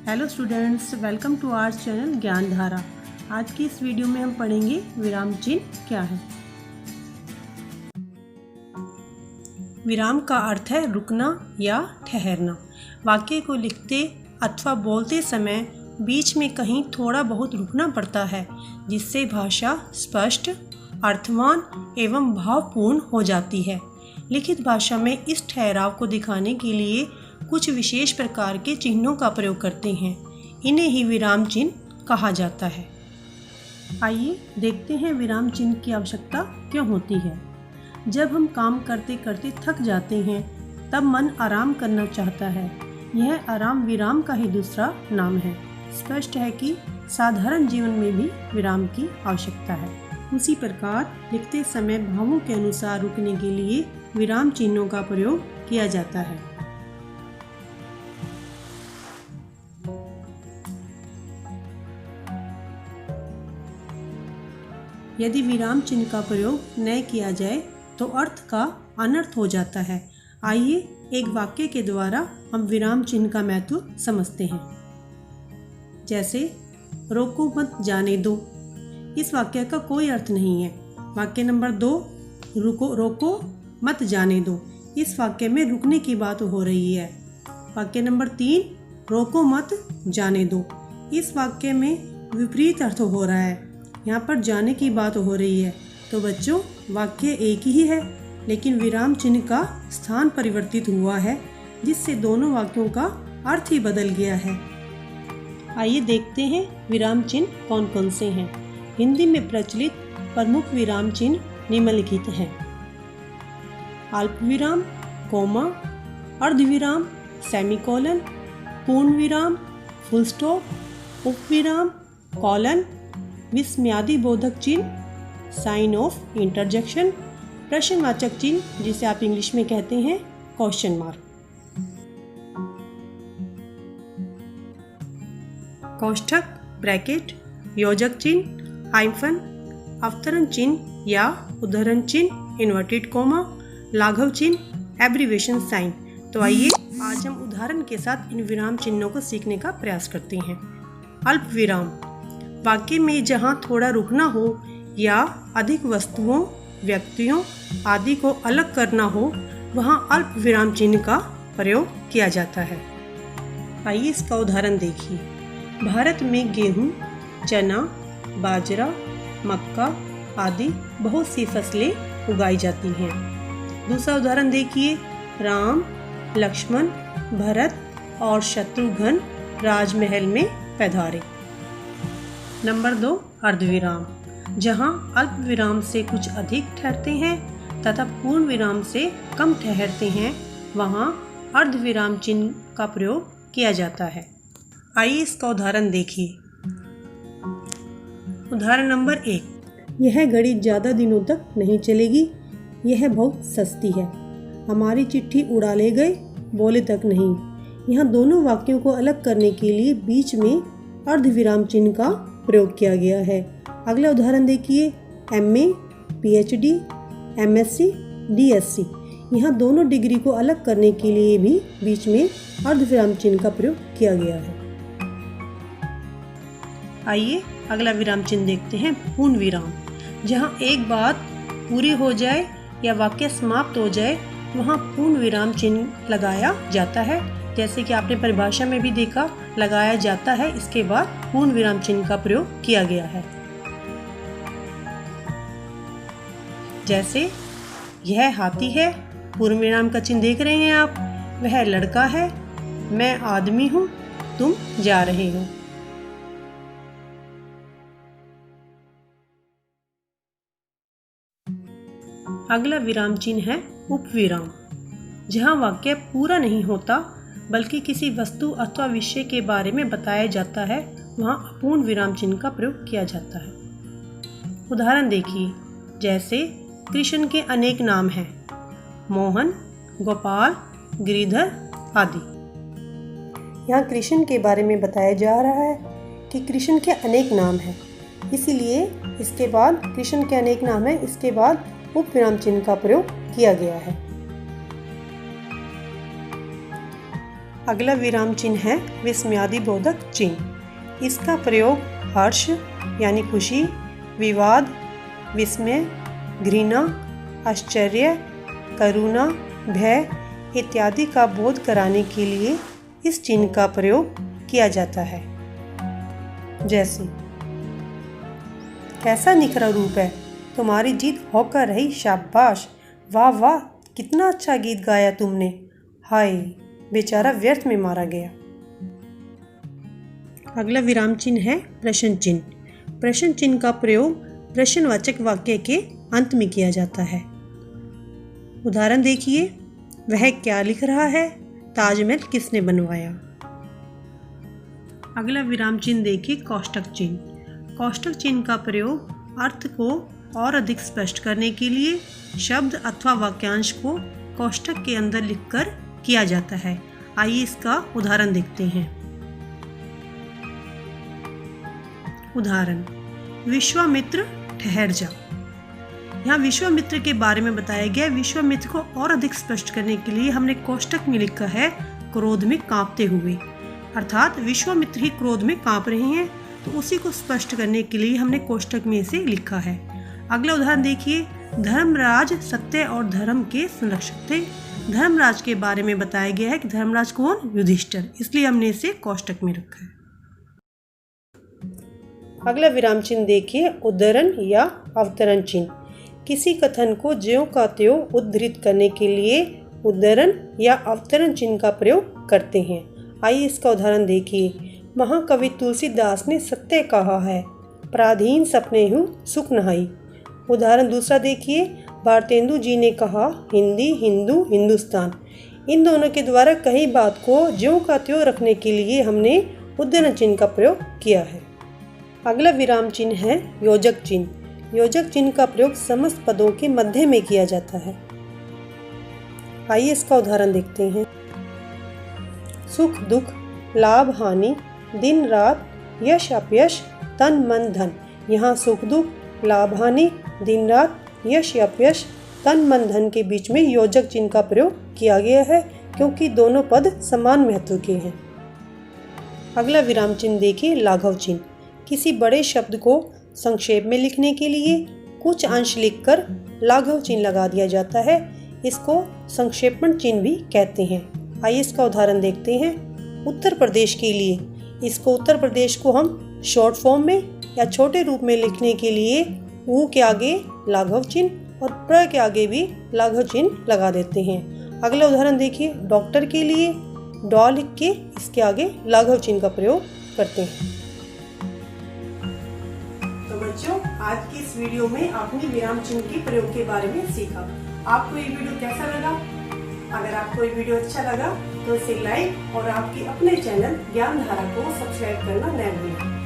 Hello students, welcome to our channel Gyan Dhara. आज की इस वीडियो में हम पढ़ेंगे विराम चिन्ह क्या है। विराम का अर्थ है रुकना या ठहरना। वाक्य को लिखते अथवा बोलते समय बीच में कहीं थोड़ा बहुत रुकना पड़ता है, जिससे भाषा स्पष्ट, अर्थवान एवं भावपूर्ण हो जाती है। लिखित भाषा में इस ठहराव को दिखाने के लिए कुछ विशेष प्रकार के चिन्हों का प्रयोग करते हैं। इन्हें ही विराम चिन्ह कहा जाता है। आइए देखते हैं विराम चिन्ह की आवश्यकता क्यों होती है। जब हम काम करते करते थक जाते हैं तब मन आराम करना चाहता है। यह आराम विराम का ही दूसरा नाम है। स्पष्ट है कि साधारण जीवन में भी विराम की आवश्यकता है। उसी प्रकार लिखते समय भावों के अनुसार रुकने के लिए विराम चिन्हों का प्रयोग किया जाता है। यदि विराम चिन्ह का प्रयोग न किया जाए तो अर्थ का अनर्थ हो जाता है। आइए एक वाक्य के द्वारा हम विराम चिन्ह का महत्व समझते हैं। जैसे रोको मत जाने दो। इस वाक्य का कोई अर्थ नहीं है। वाक्य नंबर 2 रोको मत जाने दो। इस वाक्य में रुकने की बात हो रही है। वाक्य नंबर 3 रोको मत जाने दो। इस वाक्य में विपरीत अर्थ हो रहा है। यहाँ पर जाने की बात हो रही है। तो बच्चों, वाक्य एक ही है, लेकिन विराम चिन्ह का स्थान परिवर्तित हुआ है, जिससे दोनों वाक्यों का अर्थ ही बदल गया है। आइए देखते हैं विराम चिन्ह कौन कौन से हैं। हिंदी में प्रचलित प्रमुख विराम चिन्ह निम्नलिखित हैं। अल्प विराम, कोमा, अर्धविराम, सेमीकोलन, पूर्ण विराम, फुल स्टॉप, उपविराम, कॉलन, विस्मयादि बोधक चिन्ह, साइन ऑफ इंटरजेक्शन, प्रश्नवाचक चिन्ह जिसे आप इंग्लिश में कहते हैं क्वेश्चन मार्क। कोष्ठक, ब्रैकेट, योजक चिन्ह, हाइफन, अवतरण चिन्ह या उद्धरण चिन्ह, इन्वर्टेड कोमा, लाघव चिन्ह, एब्रीविएशन साइन। तो आइए आज हम उदाहरण के साथ इन विराम चिन्हों को सीखने का प्रयास करते हैं। अल्प विराम, वाक्य में जहाँ थोड़ा रुकना हो या अधिक वस्तुओं, व्यक्तियों आदि को अलग करना हो, वहाँ अल्प विराम चिन्ह का प्रयोग किया जाता है। आइए इसका उदाहरण देखिए। भारत में गेहूँ, चना, बाजरा, मक्का आदि बहुत सी फसलें उगाई जाती हैं। दूसरा उदाहरण देखिए। राम, लक्ष्मण, भरत और शत्रुघ्न राजमहल में पधारे। नंबर 2 अर्धविराम, जहाँ अल्प विराम से कुछ अधिक ठहरते हैं तथा पूर्ण विराम से कम ठहरते हैं, वहाँ अर्धविराम चिन्ह का प्रयोग किया जाता है। आइए इसका उदाहरण देखिए। उदाहरण नंबर 1, यह घड़ी ज़्यादा दिनों तक नहीं चलेगी। यह बहुत सस्ती है। हमारी चिट्ठी उड़ा ले गए, बोले तक नहीं। यहाँ दोनों वाक्यों को अलग करने के लिए बीच में अर्धविराम चिन्ह का प्रयोग किया गया है। अगला उदाहरण देखिए। MA, PhD, MSc, DSc। यहाँ दोनों डिग्री को अलग करने के लिए भी बीच में अर्धविराम चिन्ह का प्रयोग किया गया है। आइए अगला विराम चिन्ह देखते हैं। पूर्ण विराम, जहाँ एक बात पूरी हो जाए या वाक्य समाप्त हो जाए, वहाँ पूर्ण विराम चिन्ह लगाया जाता है। जैसे कि आपने परिभाषा में भी देखा, लगाया जाता है, इसके बाद पूर्ण विराम चिन्ह का प्रयोग किया गया है। जैसे यह हाथी है, पूर्ण विराम का चिन्ह देख रहे हैं आप। वह लड़का है, मैं आदमी हूँ, तुम जा रहे हो। अगला विराम चिन्ह है उपविराम, जहाँ वाक्य पूरा नहीं होता बल्कि किसी वस्तु अथवा विषय के बारे में बताया जाता है, वहाँ अपूर्ण विराम चिन्ह का प्रयोग किया जाता है। उदाहरण देखिए। जैसे कृष्ण के अनेक नाम हैं, मोहन, गोपाल, गिरिधर आदि। यहाँ कृष्ण के बारे में बताया जा रहा है कि कृष्ण के अनेक नाम हैं, इसीलिए इसके बाद कृष्ण के अनेक नाम है, इसके बाद उपविराम चिन्ह का प्रयोग किया गया है। अगला विराम चिन्ह है विस्मयादि बोधक चिन्ह। इसका प्रयोग हर्ष यानी खुशी, विवाद, विस्मय, घृणा, आश्चर्य, करुणा, भय इत्यादि का बोध कराने के लिए इस चिन्ह का प्रयोग किया जाता है। जैसे, कैसा निखरा रूप है, तुम्हारी जीत होकर रही, शाबाश, वाह वाह, कितना अच्छा गीत गाया तुमने, हाय बेचारा व्यर्थ में मारा गया। अगला विराम चिन्ह है प्रश्न चिन्ह। प्रश्न चिन्ह का प्रयोग प्रश्नवाचक वाक्य के अंत में किया जाता है। उदाहरण देखिए, वह क्या लिख रहा है, ताजमहल किसने बनवाया। अगला विराम चिन्ह देखिए कोष्टक चिन्ह। कोष्टक चिन्ह का प्रयोग अर्थ को और अधिक स्पष्ट करने के लिए शब्द अथवा वाक्यांश को कोष्टक के अंदर लिखकर किया जाता है। आइए इसका उदाहरण देखते हैं। उदाहरण, विश्वामित्र ठहर जा। यहाँ विश्वामित्र के बारे में बताया गया। विश्वामित्र को और अधिक स्पष्ट करने के लिए हमने कोष्टक में लिखा है क्रोध में कांपते हुए, अर्थात विश्वामित्र ही क्रोध में कांप रहे हैं, तो उसी को स्पष्ट करने के लिए हमने कोष्टक में इसे लिखा है। अगला उदाहरण देखिए, धर्मराज सत्य और धर्म के संरक्षक थे। धर्मराज के बारे में बताया गया है कि धर्मराज कौन, युधिष्ठिर, इसलिए हमने इसे कोष्टक में रखा है। अगला विराम चिन्ह देखिए उद्धरण या अवतरण चिन्ह। किसी कथन को ज्यों का त्यों उद्धृत करने के लिए उद्धरण या अवतरण चिन्ह का प्रयोग करते हैं। आइए इसका उदाहरण देखिए। महाकवि तुलसीदास ने सत्य कहा है, पराधीन सपने हूँ सुख नहाई। उदाहरण दूसरा देखिए, भारतेंदु जी ने कहा, हिंदी, हिंदू, हिंदुस्तान। इन दोनों के द्वारा कही बात को ज्यों का त्यों रखने के लिए हमने उद्धरण चिन्ह का प्रयोग किया है। अगला विराम चिन्ह है योजक चिन्ह। योजक चिन्ह का प्रयोग समस्त पदों के मध्य में किया जाता है। आइए इसका उदाहरण देखते हैं। सुख दुख, लाभ हानि, दिन रात, यश अपयश, तन मन धन। यहाँ सुख दुख, लाभ हानि, दिन रात, यश अपयश, तन मन धन के बीच में योजक चिन्ह का प्रयोग किया गया है, क्योंकि दोनों पद समान महत्व के हैं। अगला विराम चिन्ह देखिए लाघव चिन्ह। किसी बड़े शब्द को संक्षेप में लिखने के लिए कुछ अंश लिखकर लाघव चिन्ह लगा दिया जाता है। इसको संक्षेपण चिन्ह भी कहते हैं। आइए इसका उदाहरण देखते हैं। उत्तर प्रदेश के लिए, इसको उत्तर प्रदेश को हम शॉर्ट फॉर्म में या छोटे रूप में लिखने के लिए ऊ के आगे लाघव चिन्ह और प्र के आगे भी लाघव चिन्ह लगा देते हैं। अगला उदाहरण देखिए, डॉक्टर के लिए डॉ लिख के इसके आगे लाघव चिन्ह का प्रयोग करते हैं। तो बच्चों, आज की इस वीडियो में आपने विराम चिन्ह के प्रयोग के बारे में सीखा। आपको ये वीडियो कैसा लगा? अगर आपको ये वीडियो अच्छा लगा तो इसे लाइक और आपके अपने चैनल ज्ञान धारा को सब्सक्राइब करना न भूलें।